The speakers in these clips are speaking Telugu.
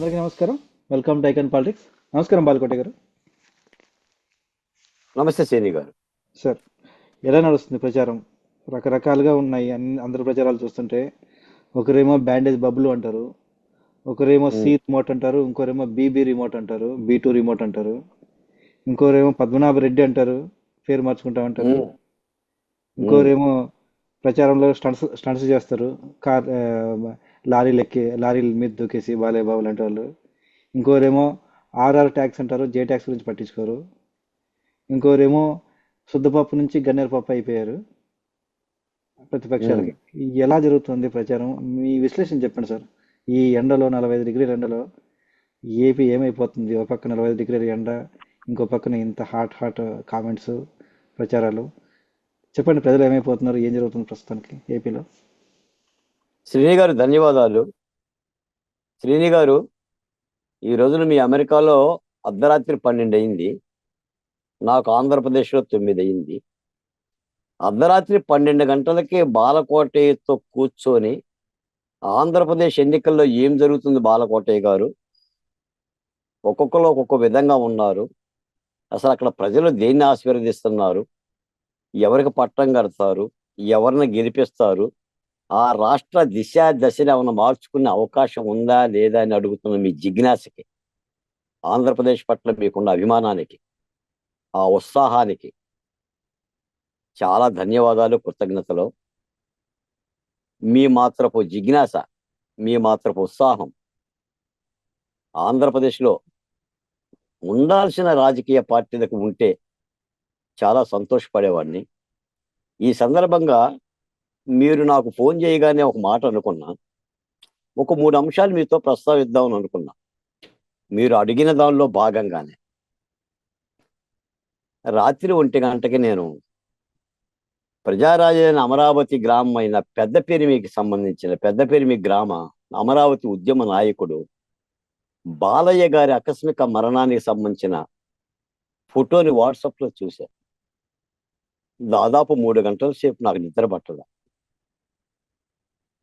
అందరికీ నమస్కారం. Welcome to icon politics. నమస్కారం బాలకోటి గారు. నమస్తే శ్రేణి గారు. సార్, ఎలా నడుస్తుంది ప్రచారం? రకరకాలుగా ఉన్నాయి అందరు ప్రచారాలు చూస్తుంటే. ఒకరేమో బ్యాండేజ్ బబుల్ అంటారు, ఒకరేమో సి ఉమ్, రిమోట్ అంటారు, ఇంకోరేమో బీబీ రిమోట్ అంటారు, బీ2 రిమోట్ అంటారు, ఇంకోరేమో పద్మనాభ రెడ్డి అంటారు, పేరు మార్చుకుంటా అంటారు, ఉమ్, ఉమ్, ఇంకోరేమో ప్రచారంలో స్టంట్స్ చేస్తారు. కార్ లారీల మీద దూకేసి బాలయ్య బాబు లాంటి వాళ్ళు. ఇంకోరేమో ఆర్ఆర్ ట్యాక్స్ అంటారు, జే ట్యాక్స్ గురించి పట్టించుకోరు. ఇంకోరేమో శుద్ధపప్పు నుంచి గన్నేరు పప్పు అయిపోయారు ఉమ్. ప్రతిపక్షాలకి. ఎలా జరుగుతుంది ప్రచారం? మీ విశ్లేషణ చెప్పండి సార్. ఈ ఎండలో 45 డిగ్రీల ఎండలో ఏపీ ఏమైపోతుంది? ఒక పక్క 45 డిగ్రీల ఎండ, ఇంకో పక్కన ఇంత హాట్ కామెంట్స్, ప్రచారాలు. చెప్పండి, ప్రజలు ఏమైపోతున్నారు? ఏం జరుగుతుంది ప్రస్తుతానికి ఏపీలో? శ్రేణి గారు ధన్యవాదాలు. శ్రేణి గారు, ఈ రోజున మీ అమెరికాలో అర్ధరాత్రి 12 అయింది, నాకు ఆంధ్రప్రదేశ్లో 9 అయింది. అర్ధరాత్రి 12 గంటలకి బాలకోటయ్యతో కూర్చొని ఆంధ్రప్రదేశ్ ఎన్నికల్లో ఏం జరుగుతుంది బాలకోటయ్య గారు? ఒక్కొక్కరు ఒక్కొక్క విధంగా ఉన్నారు. అసలు అక్కడ ప్రజలు దేన్ని ఆశీర్వదిస్తున్నారు? ఎవరికి పట్టం కడతారు? ఎవరిని గెలిపిస్తారు? ఆ రాష్ట్ర దిశ దశని ఏమైనా మార్చుకునే అవకాశం ఉందా లేదా అని అడుగుతున్న మీ జిజ్ఞాసకి, ఆంధ్రప్రదేశ్ పట్ల మీకున్న అభిమానానికి, ఆ ఉత్సాహానికి చాలా ధన్యవాదాలు, కృతజ్ఞతలు. మీ మాత్రపు జిజ్ఞాస, మీ మాత్రపు ఉత్సాహం ఆంధ్రప్రదేశ్లో ఉండాల్సిన రాజకీయ పార్టీలకు ఉంటే చాలా సంతోషపడేవాడిని. ఈ సందర్భంగా మీరు నాకు ఫోన్ చేయగానే ఒక మాట అనుకున్నా. ఒక 3 అంశాలు మీతో ప్రస్తావిద్దామని అనుకున్నా. మీరు అడిగిన దానిలో భాగంగానే రాత్రి 1 గంటకి నేను ప్రజారాజైన అమరావతి గ్రామం అయిన పెద్దపేరిమికి సంబంధించిన పెద్దపేరిమి గ్రామ అమరావతి ఉద్యమ నాయకుడు బాలయ్య గారి ఆకస్మిక మరణానికి సంబంధించిన ఫోటోని వాట్సాప్లో చూశాను. దాదాపు 3 గంటల సేపు నాకు నిద్ర పట్టదు.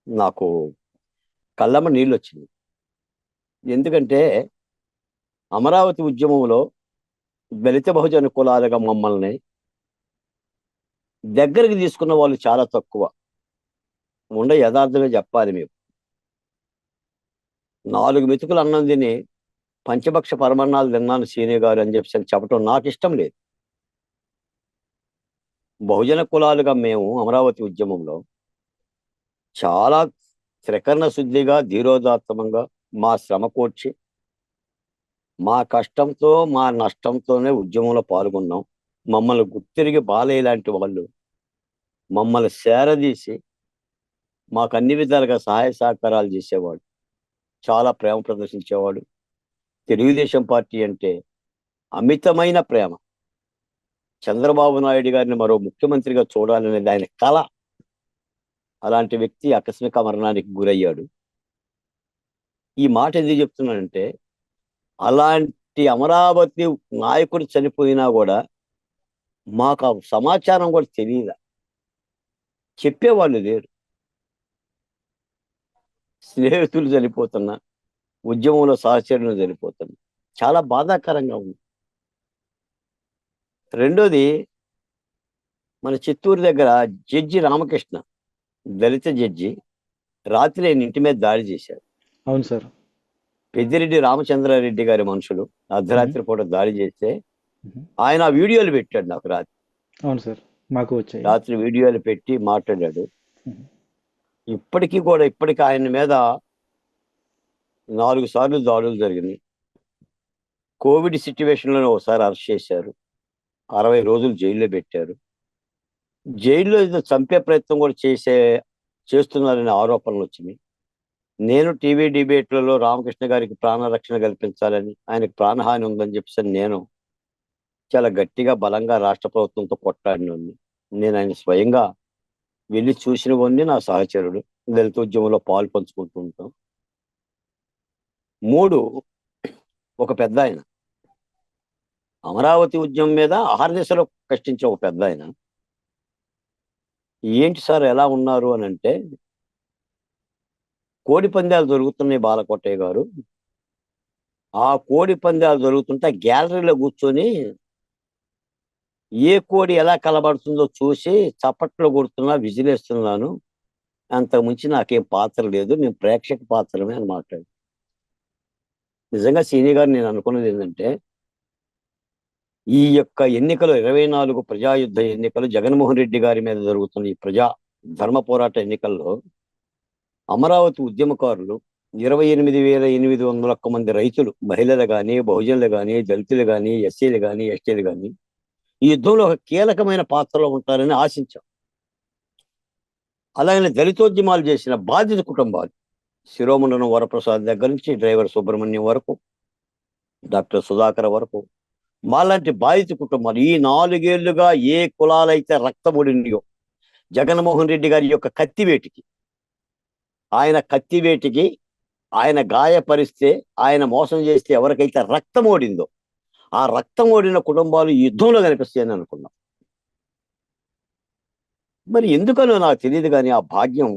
నాకు కళ్ళమ్మ నీళ్ళు వచ్చింది. ఎందుకంటే అమరావతి ఉద్యమంలో దళిత బహుజన కులాలుగా మమ్మల్ని దగ్గరికి తీసుకున్న వాళ్ళు చాలా తక్కువ. యథార్థమే చెప్పాలి మీకు. 4 మెతుకులు అన్నం తిని పంచభక్ష పరమన్నాలు తిన్నాను సీనియర్ గారు అని చెప్పడం నాకు ఇష్టం లేదు. బహుజన కులాలుగా మేము అమరావతి ఉద్యమంలో చాలా త్రికరణ శుద్ధిగా, ధీరోదాత్తమంగా మా శ్రమ కూర్చి, మా కష్టంతో మా నష్టంతోనే ఉద్యమంలో పాల్గొన్నాం. మమ్మల్ని గుర్తిరిగి బాలయ్య లాంటి వాళ్ళు మమ్మల్ని సేరదీసి మాకు అన్ని విధాలుగా సహాయ సహకారాలు చేసేవాడు. చాలా ప్రేమ ప్రదర్శించేవాడు. తెలుగుదేశం పార్టీ అంటే అమితమైన ప్రేమ. చంద్రబాబు నాయుడు గారిని మరో ముఖ్యమంత్రిగా చూడాలనేది ఆయన కళ. అలాంటి వ్యక్తి ఆకస్మిక మరణానికి గురయ్యాడు. ఈ మాట ఎందుకు చెప్తున్నానంటే, అలాంటి అమరావతి నాయకుడు చనిపోయినా కూడా మాకు ఆ సమాచారం కూడా తెలియదు, చెప్పేవాళ్ళు లేరు. స్నేహితులు చనిపోతున్నా, ఉద్యమంలో సహచరులు చనిపోతున్నా చాలా బాధాకరంగా ఉంది. రెండోది, మన చిత్తూరు దగ్గర జడ్జి రామకృష్ణ, దళిత జడ్జి, రాత్రి ఆయన ఇంటి మీద దాడి చేశారు. అవును సార్. పెద్దిరెడ్డి రామచంద్రారెడ్డి గారి మనుషులు మ్మ్. అర్ధరాత్రి పూట దాడి చేస్తే మ్మ్. ఆయన ఆ వీడియోలు పెట్టాడు నాకు రాత్రి. అవును సార్, మాకు వచ్చాయి. రాత్రి వీడియోలు పెట్టి మాట్లాడాడు. మ్మ్. ఇప్పటికీ ఆయన మీద 4 సార్లు దాడులు జరిగినాయి. కోవిడ్ సిచ్యువేషన్లోనే ఒకసారి అరెస్ట్ చేశారు. 60 రోజులు జైల్లో పెట్టారు. జైల్లో ఏదో చంపే ప్రయత్నం కూడా చేస్తున్నారనే ఆరోపణలు వచ్చినాయి. నేను టీవీ డిబేట్లలో రామకృష్ణ గారికి ప్రాణరక్షణ కల్పించాలని, ఆయనకు ప్రాణహాని ఉందని చెప్పేసి నేను చాలా గట్టిగా బలంగా రాష్ట్ర ప్రభుత్వంతో కొట్లాడినోడిని. నేను ఆయన స్వయంగా వెళ్ళి చూసినవన్నీ నా సహచరుడు. దళిత ఉద్యమంలో పాలు పంచుకుంటూ ఉంటాం. 3, ఒక పెద్ద ఆయన అమరావతి ఉద్యమం మీద ఆహర్నిశలో కష్టించే ఒక పెద్ద ఆయన, ఏంటి సార్ ఎలా ఉన్నారు అని అంటే, కోడి పందాలు జరుగుతున్నాయి బాలకోటయ్య గారు, ఆ కోడి పందాలు జరుగుతుంటే గ్యాలరీలో కూర్చొని ఏ కోడి ఎలా కలబడుతుందో చూసి చప్పట్లు కొడుతున్నా, విజిలేస్తున్నాను. అంతకు మించి నాకేం పాత్ర లేదు. నేను ప్రేక్షక పాత్రమే అని మాట్లాడాను. నిజంగా సీని గారు నేను అనుకున్నది ఏంటంటే, ఈ యొక్క ఎన్నికలు 24 ప్రజాయుద్ధ ఎన్నికలు జగన్మోహన్ రెడ్డి గారి మీద జరుగుతున్న ఈ ప్రజా ధర్మ పోరాట ఎన్నికల్లో అమరావతి ఉద్యమకారులు 28,801 మంది రైతులు, మహిళలు గాని, బహుజనులు గాని, దళితులు గాని, ఎస్సీలు గాని, ఎస్టీలు గాని ఈ యుద్ధంలో ఒక కీలకమైన పాత్రలో ఉంటారని ఆశించాం. అలాగనే దళితోద్యమాలు చేసిన బాధిత కుటుంబాలు, శిరోమండనం వరప్రసాద్ దగ్గర నుంచి డ్రైవర్ సుబ్రహ్మణ్యం వరకు, డాక్టర్ సుధాకర్ వరకు, మాలాంటి బాధిత కుటుంబాలు ఈ 4 ఏళ్లుగా ఏ కులాలైతే రక్తమొడినాయో జగన్మోహన్ రెడ్డి గారి యొక్క కత్తివేటికి, ఆయన గాయపరిస్తే, ఆయన మోసం చేస్తే ఎవరికైతే రక్తం ఓడిందో ఆ రక్తం ఓడిన కుటుంబాలు ఈ యుద్ధంలో కనిపిస్తాయని అనుకున్నాం. మరి ఎందుకనో నాకు తెలియదు కానీ ఆ భాగ్యం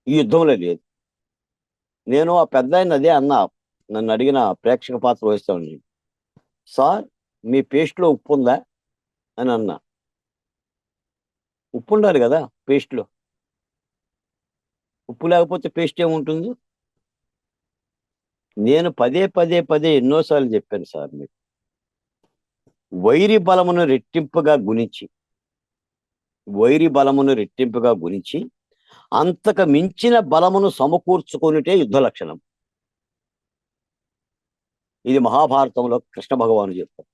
ఈ యుద్ధంలో లేదు. నేను ఆ పెద్ద ఆయన అదే అన్నా, నన్ను అడిగిన ప్రేక్షక పాత్ర వహిస్తాను. సార్, మీ పేస్ట్లో ఉప్పు ఉందా అని అన్నా. ఉప్పు ఉండాలి కదా పేస్ట్లో, ఉప్పు లేకపోతే పేస్ట్ ఏముంటుంది? నేను పదే పదే పదే ఎన్నోసార్లు చెప్పాను సార్ మీకు, వైరి బలమును రెట్టింపుగా గుణించి అంతకు మించిన బలమును సమకూర్చుకునిటే యుద్ధ లక్షణం. ఇది మహాభారతంలో కృష్ణ భగవాను చెప్తారు.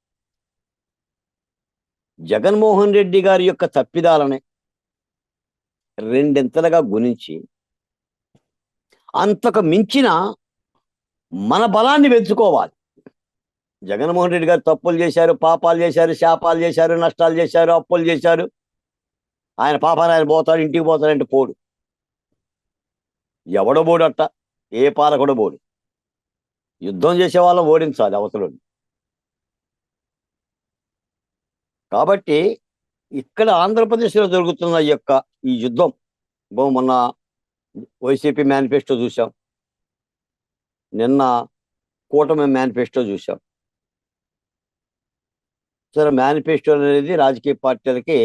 జగన్మోహన్ రెడ్డి గారి యొక్క తప్పిదాలని రెండింతలుగా గుణించి అంతకు మించిన మన బలాన్ని పెంచుకోవాలి. జగన్మోహన్ రెడ్డి గారు తప్పులు చేశారు, పాపాలు చేశారు, శాపాలు చేశారు, నష్టాలు చేశారు, అప్పులు చేశారు. ఆయన పాపాన్ని ఆయన పోతాడు, ఇంటికి పోతాడంటే పోడు. ఎవడో పోడట, ఏ పాలకుడు పోడు. యుద్ధం చేసే వాళ్ళం ఓడించాలి అవతలని. కాబట్టి ఇక్కడ ఆంధ్రప్రదేశ్లో జరుగుతున్న ఈ యుద్ధం, మొన్న వైసీపీ మేనిఫెస్టో చూసాం, నిన్న కూటమి మేనిఫెస్టో చూసాం. సరే, మేనిఫెస్టో అనేది రాజకీయ పార్టీలకి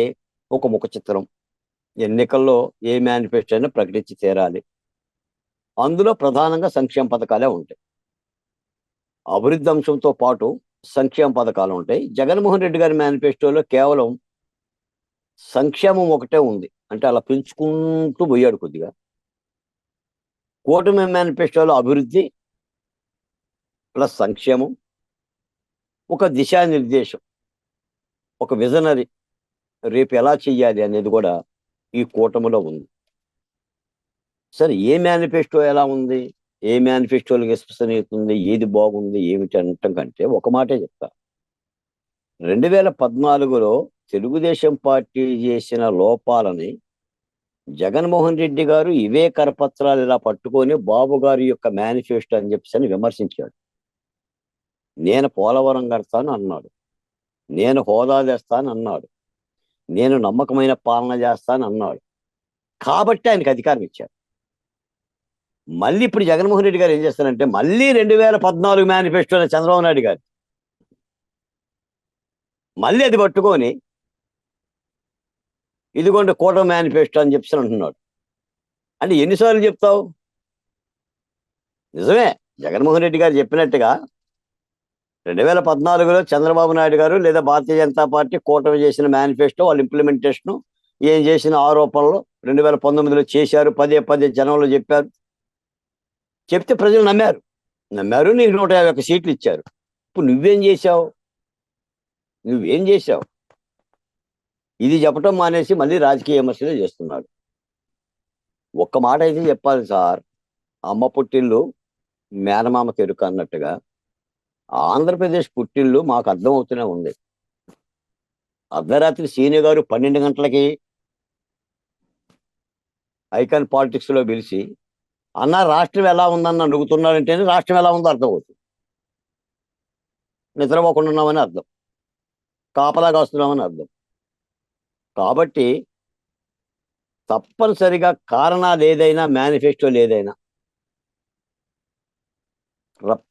ఒక ముఖ చిత్రం. ఎన్నికల్లో ఏ మేనిఫెస్టో అయినా ప్రకటించి తీరాలి. అందులో ప్రధానంగా సంక్షేమ పథకాలే ఉంటాయి. అభివృద్ధి అంశంతో పాటు సంక్షేమ పథకాలు ఉంటాయి. జగన్మోహన్ రెడ్డి గారి మేనిఫెస్టోలో కేవలం సంక్షేమం ఒకటే ఉంది, అంటే అలా పెంచుకుంటూ పోయాడు కొద్దిగా. కూటమి మేనిఫెస్టోలో అభివృద్ధి ప్లస్ సంక్షేమం, ఒక దిశానిర్దేశం, ఒక విజనరీ, రేపు ఎలా చెయ్యాలి అనేది కూడా ఈ కూటమిలో ఉంది. సరే, ఏ మేనిఫెస్టో ఎలా ఉంది, ఏ మేనిఫెస్టోలకు విశ్వసనీయత ఉంది, ఏది బాగుంది ఏమిటి అనటం కంటే ఒక మాటే చెప్తా. 2014లో తెలుగుదేశం పార్టీ చేసిన లోపాలని జగన్మోహన్ రెడ్డి గారు ఇవే కరపత్రాలు ఇలా పట్టుకొని బాబు గారి యొక్క మేనిఫెస్టో అని చెప్పి విమర్శించాడు. నేను పోలవరం కడతాను అన్నాడు, నేను హోదా తెస్తాను అన్నాడు, నేను నమ్మకమైన పాలన చేస్తాను అన్నాడు. కాబట్టి ఆయనకు అధికారం ఇచ్చారు. మళ్ళీ ఇప్పుడు జగన్మోహన్ రెడ్డి గారు ఏం చేస్తారంటే, మళ్ళీ 2014 మేనిఫెస్టోలో చంద్రబాబు నాయుడు గారు మళ్ళీ అది పట్టుకొని ఇదిగోండి కూటమి మేనిఫెస్టో అని చెప్పి అంటున్నాడు. అంటే ఎన్నిసార్లు చెప్తావు? నిజమే, జగన్మోహన్ రెడ్డి గారు చెప్పినట్టుగా 2014లో చంద్రబాబు నాయుడు గారు లేదా భారతీయ జనతా పార్టీ కూటమి చేసిన మేనిఫెస్టో, వాళ్ళ ఇంప్లిమెంటేషన్, ఏం చేసిన ఆరోపణలు 2019లో చేశారు, పదే పదే జనంలో చెప్పారు. చెప్తే ప్రజలు నమ్మారు, నీకు 151 సీట్లు ఇచ్చారు. ఇప్పుడు నువ్వేం చేశావు? ఇది చెప్పటం మానేసి మళ్ళీ రాజకీయ విమర్శలు చేస్తున్నాడు. ఒక్క మాట అయితే చెప్పాలి సార్, అమ్మ పుట్టిల్లు మేనమామ కెరుక అన్నట్టుగా ఆంధ్రప్రదేశ్ పుట్టిల్లు మాకు అర్థమవుతూనే ఉంది. అర్ధరాత్రి సీని గారు 12 గంటలకి ఐకాన్ పాలిటిక్స్ లో పిలిచి అన్న రాష్ట్రం ఎలా ఉందని అడుగుతున్నారంటేనే రాష్ట్రం ఎలా ఉందో అర్థమవుతుంది. నిద్రపోకుండా ఉన్నామని అర్థం, కాపలా కాస్తున్నామని అర్థం. కాబట్టి తప్పనిసరిగా కారణాలు ఏదైనా, మేనిఫెస్టోలు ఏదైనా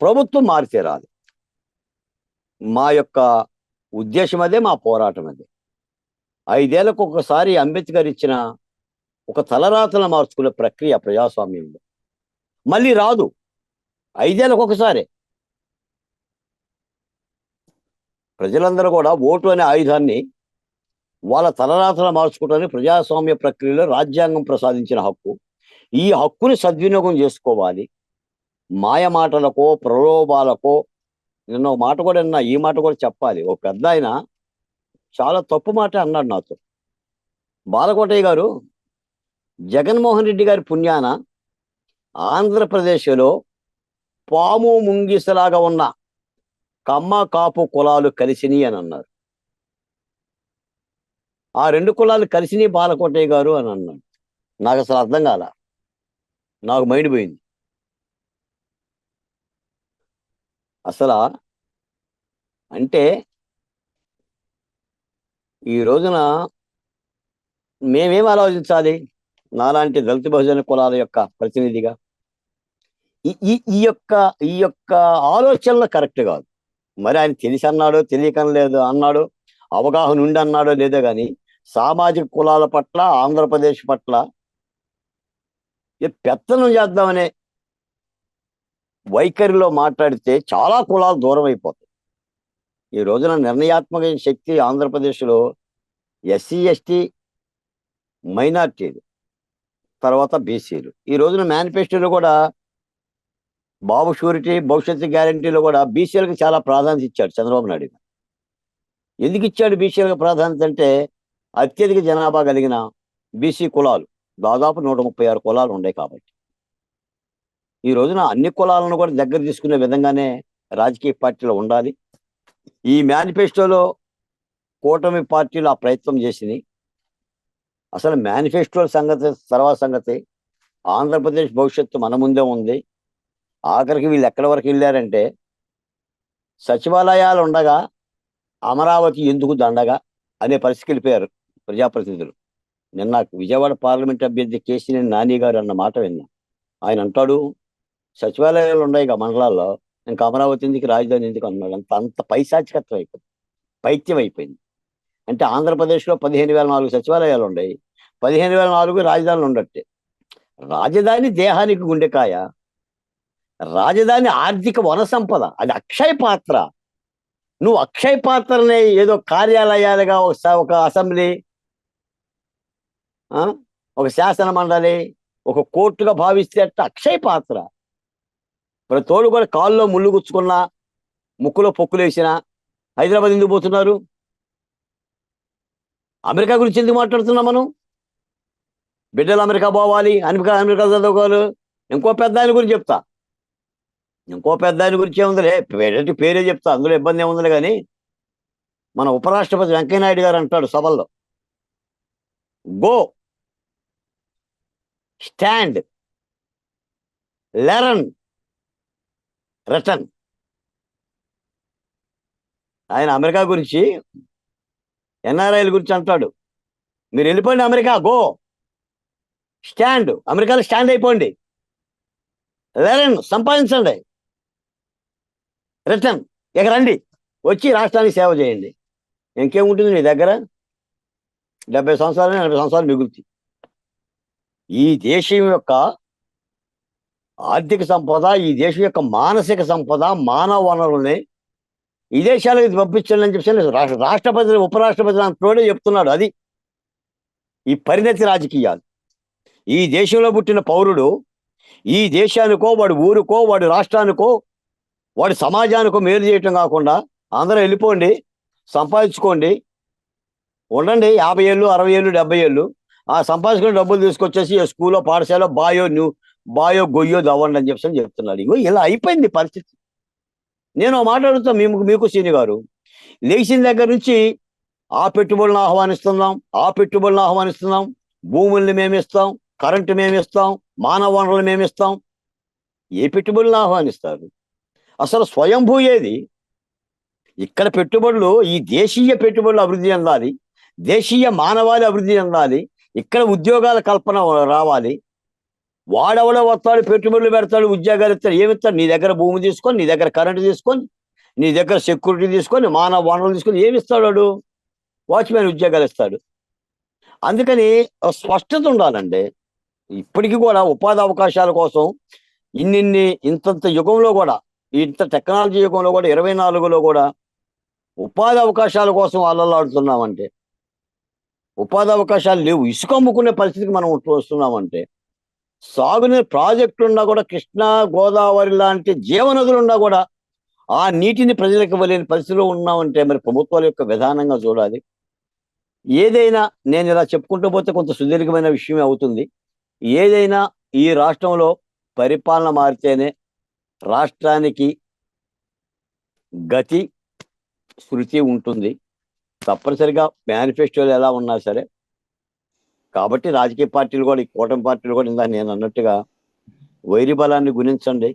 ప్రభుత్వం మారితే రాదు. మా యొక్క ఉద్దేశం అదే, మా పోరాటం అదే. 5 ఏళ్లకు ఒకసారి అంబేద్కర్ ఇచ్చిన ఒక తలరాతను మార్చుకునే ప్రక్రియ ప్రజాస్వామ్యంలో మళ్ళీ రాదు. 5 ఏళ్లకు ఒకసారి ప్రజలందరూ కూడా ఓటు అనే ఆయుధాన్ని వాళ్ళ తలరాతను మార్చుకోవడానికి ప్రజాస్వామ్య ప్రక్రియలో రాజ్యాంగం ప్రసాదించిన హక్కు. ఈ హక్కుని సద్వినియోగం చేసుకోవాలి. మాయ మాటలకో ప్రలోభాలకో, నిన్న ఒక మాట కూడా విన్నా, ఈ మాట కూడా చెప్పాలి. ఒక పెద్ద ఆయన చాలా తప్పు మాట అన్నాడు నాతో. బాలకోటయ్య గారు, జగన్మోహన్ రెడ్డి గారి పుణ్యాన ఆంధ్రప్రదేశ్లో పాము ముంగిసలాగా ఉన్న కమ్మ కాపు కులాలు కలిసినాయి అని అన్నారు. ఆ 2 కులాలు కలిసినాయి బాలకోటయ్య గారు అని అన్నాడు. నాకు అసలు అర్థం కాల, నాకు మైండ్ పోయింది. అసలు అంటే ఈ రోజున మేమేం ఆలోచించాలి? నాలాంటి దళిత బహుజన కులాల యొక్క ప్రతినిధిగా ఈ ఈ ఈ యొక్క ఈ యొక్క ఆలోచనలు కరెక్ట్ కాదు. మరి ఆయన తెలిసి అన్నాడో తెలియకనలేదు అన్నాడో, అవగాహన ఉండి అన్నాడో లేదో కానీ సామాజిక కులాల పట్ల, ఆంధ్రప్రదేశ్ పట్ల పెత్తనం చేద్దామనే వైఖరిలో మాట్లాడితే చాలా కులాలు దూరం అయిపోతాయి. ఈ రోజున నిర్ణయాత్మక శక్తి ఆంధ్రప్రదేశ్లో ఎస్సీ, ఎస్టీ, మైనార్టీలు, తర్వాత బీసీలు. ఈ రోజున మేనిఫెస్టోలో కూడా బాబు షూరిటీ, భవిష్యత్తు గ్యారంటీలో కూడా బీసీలకు చాలా ప్రాధాన్యత ఇచ్చాడు చంద్రబాబు నాయుడు. ఎందుకు ఇచ్చాడు బీసీలకు ప్రాధాన్యత అంటే, అత్యధిక జనాభా కలిగిన బీసీ కులాలు దాదాపు 136 కులాలు ఉన్నాయి కాబట్టి. ఈ రోజున అన్ని కులాలను కూడా దగ్గర తీసుకునే విధంగానే రాజకీయ పార్టీలు ఉండాలి. ఈ మేనిఫెస్టోలో కూటమి పార్టీలు ఆ ప్రయత్నం చేసినాయి. అసలు మేనిఫెస్టో సంగతి తర్వాత సంగతి, ఆంధ్రప్రదేశ్ భవిష్యత్తు మన ముందే ఉంది. ఆఖరికి వీళ్ళు ఎక్కడి వరకు వెళ్ళారంటే, సచివాలయాలు ఉండగా అమరావతి ఎందుకు దండగా అనే పరిస్థితికి వెళ్ళిపోయారు ప్రజాప్రతినిధులు. నిన్న విజయవాడ పార్లమెంట్ అభ్యర్థి కేసీఆర్ నాని గారు అన్న మాట విన్నా. ఆయన అంటాడు, సచివాలయాలు ఉన్నాయి ఇక మండలాల్లో, ఇంకా అమరావతి ఎందుకు, రాజధాని ఎందుకు అన్నాడు. అంత పైశాచికత్వం అయిపోయింది, పైత్యం అయిపోయింది. అంటే ఆంధ్రప్రదేశ్లో 15,004 సచివాలయాలు ఉన్నాయి, 15,004 రాజధానులు ఉండట్టే. రాజధాని దేహానికి గుండెకాయ, రాజధాని ఆర్థిక వన సంపద, అది అక్షయ పాత్ర. నువ్వు అక్షయ పాత్రనే ఏదో కార్యాలయాలుగా ఒక అసెంబ్లీ, ఒక శాసన మండలి, ఒక కోర్టుగా భావిస్తే అట్ట అక్షయ పాత్ర. ప్రతి తోడు కూడా కాల్లో ముళ్ళు గుచ్చుకున్నా, ముక్కులో పొక్కులు వేసినా హైదరాబాద్ ఎందుకు పోతున్నారు? అమెరికా గురించి ఎందుకు మాట్లాడుతున్నాం మనం? బిడ్డలు అమెరికా పోవాలి, అమెరికా చదువుకోవాలి. ఇంకో పెద్ద ఆయన గురించి చెప్తా, ఇంకో పెద్ద ఆయన గురించి ఏముందిలే, పేరే చెప్తా, అందులో ఇబ్బంది ఏముందిలే. కానీ మన ఉపరాష్ట్రపతి వెంకయ్యనాయుడు గారు అంటాడు సభల్లో, గో స్టాండ్ లెర్న్ రిటర్న్. ఆయన అమెరికా గురించి, ఎన్ఆర్ఐల గురించి అంటాడు, మీరు వెళ్ళిపోండి అమెరికా, గో స్టాండ్, అమెరికాలో స్టాండ్ అయిపోండి, లెర్న్ సంపాదించండి, రిటర్న్ ఇక రండి, వచ్చి రాష్ట్రానికి సేవ చేయండి. ఇంకేముంటుంది నీ దగ్గర? 70 సంవత్సరాలు 80 సంవత్సరాలు మిగులుతాయి. ఈ దేశం యొక్క ఆర్థిక సంపద, ఈ దేశం యొక్క మానసిక సంపద, మానవ వనరుల్ని విదేశాలకు పంపించండి అని చెప్పి రాష్ట్రపతి, ఉపరాష్ట్రపతి అంతోడే చెప్తున్నాడు. అది ఈ పరిణతి రాజకీయాలు. ఈ దేశంలో పుట్టిన పౌరుడు ఈ దేశానికో, వాడి ఊరికో, వాడి రాష్ట్రానికో, వాడి సమాజానికో మేలు చేయటం కాకుండా అందరూ వెళ్ళిపోండి, సంపాదించుకోండి, ఉండండి 50 ఏళ్ళు 60 ఏళ్ళు 70 ఏళ్ళు, ఆ సంపాదించుకుని డబ్బులు తీసుకొచ్చేసి స్కూల్లో, పాఠశాల బాయో గొయ్యో దవ్వండి అని చెప్పి చెప్తున్నాడు. ఇగో ఇలా అయిపోయింది పరిస్థితి. నేను మాట్లాడుతా, మీకు సీని గారు, లేచిన దగ్గర నుంచి ఆ పెట్టుబడులను ఆహ్వానిస్తున్నాం, భూముల్ని మేమిస్తాం, కరెంటు మేమిస్తాం, మానవ వనరులు మేమిస్తాం. ఏ పెట్టుబడులను ఆహ్వానిస్తారు? అసలు స్వయంభూ ఏది? ఇక్కడ పెట్టుబడులు, ఈ దేశీయ పెట్టుబడులు అభివృద్ధి చెందాలి, దేశీయ మానవాళి అభివృద్ధి చెందాలి, ఇక్కడ ఉద్యోగాల కల్పన రావాలి, వాడెవడో వస్తాడు, పెట్టుబడులు పెడతాడు, ఉద్యోగాలు ఇస్తాడు. ఏమిస్తాడు? నీ దగ్గర భూమి తీసుకొని, నీ దగ్గర కరెంటు తీసుకొని, నీ దగ్గర సెక్యూరిటీ తీసుకొని, మానవ వనరులు తీసుకొని ఏమి ఇస్తాడు వాడు? వాచ్మెన్ ఉద్యోగాలు ఇస్తాడు. అందుకని ఒక స్పష్టత ఉండాలండి. ఇప్పటికీ కూడా ఉపాధి అవకాశాల కోసం ఇంతంత యుగంలో కూడా, ఇంత టెక్నాలజీ యుగంలో కూడా 24లో కూడా ఉపాధి అవకాశాల కోసం అల్లలాడుతున్నామంటే, ఉపాధి అవకాశాలు లేవు, ఇసుక అమ్ముకునే పరిస్థితికి మనం వస్తున్నామంటే, సాగునీరు ప్రాజెక్టులు ఉన్నా కూడా, కృష్ణా గోదావరి లాంటి జీవనదులు ఉన్నా కూడా ఆ నీటిని ప్రజలకు ఇవ్వలేని పరిస్థితిలో ఉన్నామంటే మరి ప్రభుత్వాల యొక్క విధానంగా చూడాలి. ఏదైనా నేను ఇలా చెప్పుకుంటూ పోతే కొంత సుదీర్ఘమైన విషయమే అవుతుంది. ఏదైనా ఈ రాష్ట్రంలో పరిపాలన మారితేనే రాష్ట్రానికి గతి శృతి ఉంటుంది. తప్పనిసరిగా మేనిఫెస్టోలు ఎలా ఉన్నా సరే. కాబట్టి రాజకీయ పార్టీలు కూడా, ఈ కూటమి పార్టీలు కూడా ఇందాక నేను అన్నట్టుగా వైరి బలాన్ని గుణించండి.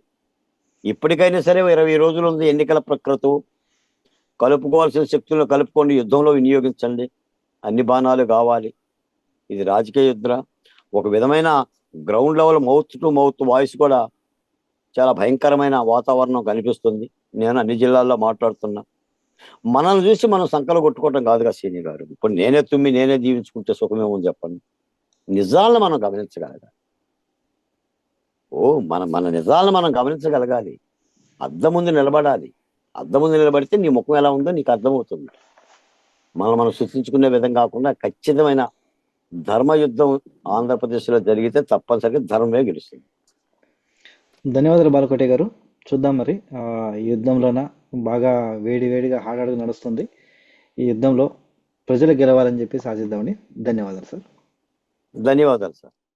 ఇప్పటికైనా సరే 20 రోజులు ఉంది ఎన్నికల ప్రక్రియతో, కలుపుకోవాల్సిన శక్తులను కలుపుకోండి, యుద్ధంలో వినియోగించండి. అన్ని బాణాలు కావాలి. ఇది రాజకీయ యుద్ధం. ఒక విధమైన ground level mouth to mouth voice కూడా చాలా భయంకరమైన వాతావరణం కనిపిస్తుంది. నేను అన్ని జిల్లాల్లో మాట్లాడుతున్నా. మనల్ని చూసి మనం సంకలు కొట్టుకోవటం కాదుగా సీని గారు. ఇప్పుడు నేనే తుమ్మి నేనే జీవించుకుంటే సుఖమేమో చెప్పండి. నిజాలను మనం గమనించగలగాలి. మన మన నిజాలను మనం గమనించగలగాలి. అద్దం ముందు నిలబడాలి. అద్దం ముందు నిలబడితే నీ ముఖం ఎలా ఉందో నీకు అర్థమవుతుంది. మనం సృష్టించుకునే విధం కాకుండా ఖచ్చితమైన ధర్మయుద్ధం ఆంధ్రప్రదేశ్లో జరిగితే తప్పనిసరిగా ధర్మమే గెలుస్తుంది. ధన్యవాదాలు బాలకోటి గారు. చూద్దాం మరి ఈ యుద్ధంలోన బాగా వేడిగా హార్డ్గా నడుస్తుంది. ఈ యుద్ధంలో ప్రజలు గెలవాలని చెప్పి సాధిద్దామని. ధన్యవాదాలు సార్. ధన్యవాదాలు సార్.